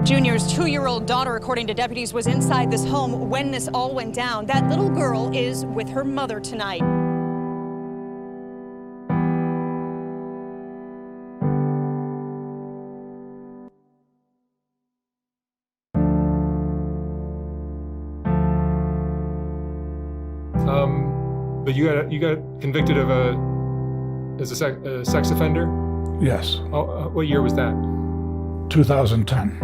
Junior's 2-year-old daughter, according to deputies, was inside this home when this all went down. That little girl is with her mother tonight. But you got convicted of as a sex offender? Yes. What year was that? 2010.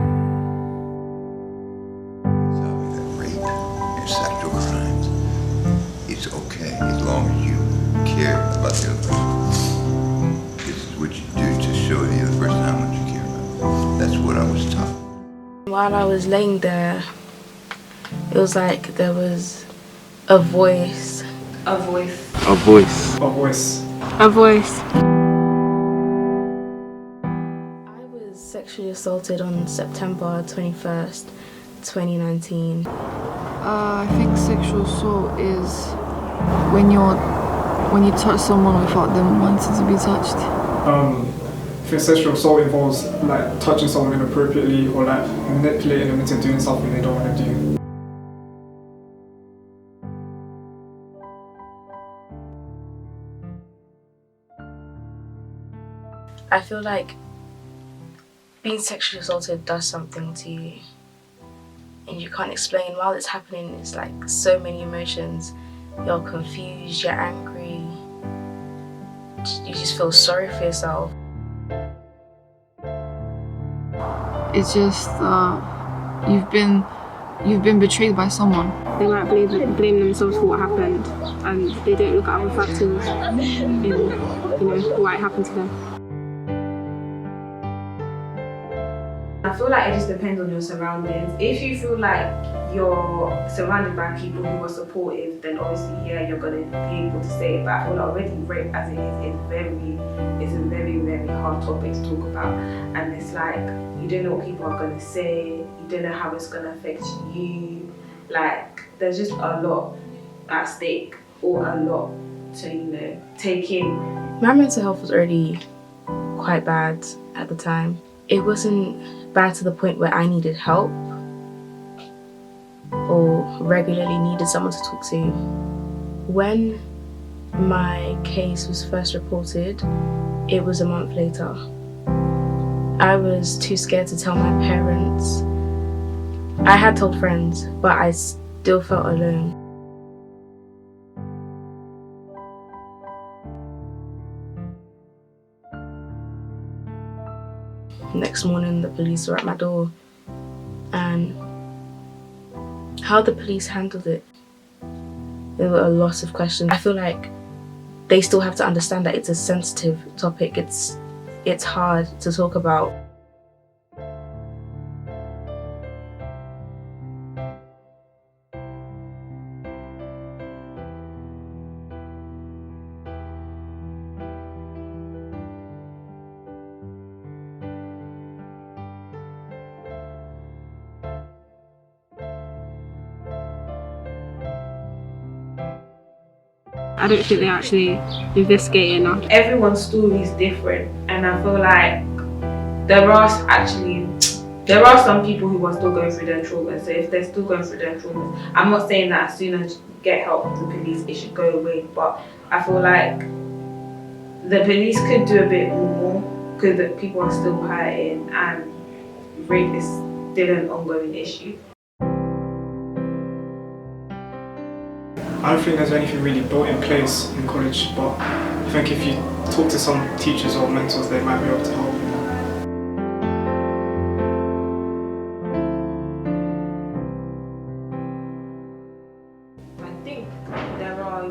Rape and sexual crimes, it's okay as long as you care about the other person. This is what you do to show the other person how much you care about them. That's what I was taught. While I was laying there, it was like there was a voice. A voice. A voice. A voice. A voice. I was sexually assaulted on September 21st, 2019. I think sexual assault is when you touch someone without them wanting to be touched. I think sexual assault involves like touching someone inappropriately or like manipulating them into doing something they don't want to do. I feel like being sexually assaulted does something to you and you can't explain. While it's happening, it's like so many emotions. You're confused, you're angry, you just feel sorry for yourself. It's just you've been betrayed by someone. They might blame themselves for what happened, and they don't look at other factors in why it happened to them. I feel like it just depends on your surroundings. If you feel like you're surrounded by people who are supportive, then obviously, yeah, you're going to be able to say it. But I feel like already rape as it is it's a very, very hard topic to talk about. And it's like, you don't know what people are going to say, you don't know how it's going to affect you. Like, there's just a lot at stake, or a lot to, take in. My mental health was already quite bad at the time. It wasn't bad to the point where I needed help or regularly needed someone to talk to. When my case was first reported, it was a month later. I was too scared to tell my parents. I had told friends, but I still felt alone. Next morning, the police were at my door, and how the police handled it, there were a lot of questions. I feel like they still have to understand that it's a sensitive topic. It's hard to talk about. I don't think they actually investigate enough. Everyone's story is different, and I feel like there are some people who are still going through their trauma. So if they're still going through their trauma, I'm not saying that as soon as you get help from the police it should go away, but I feel like the police could do a bit more because people are still hurting and rape is still an ongoing issue. I don't think there's anything really built in place in college, but I think if you talk to some teachers or mentors, they might be able to help. I think there are,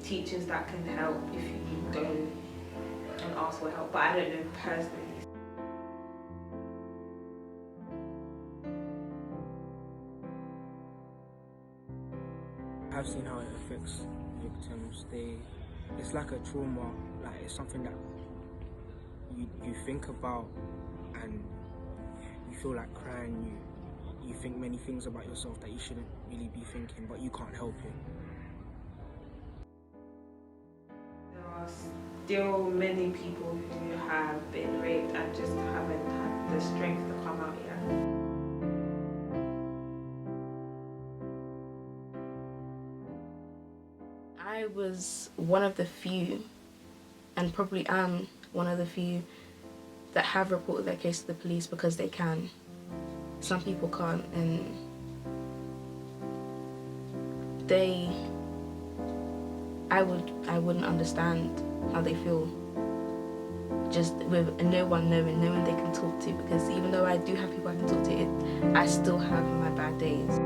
teachers that can help if you go and ask for help, but I don't know personally. I've seen how it affects victims. It's like a trauma, like it's something that you think about and you feel like crying. You think many things about yourself that you shouldn't really be thinking, but you can't help it. There are still many people who have been raped and just haven't had the strength to come out yet. I was one of the few, and probably am one of the few, that have reported their case to the police because they can. Some people can't, and I wouldn't understand how they feel just with no one they can talk to, because even though I do have people I can talk to, I still have my bad days.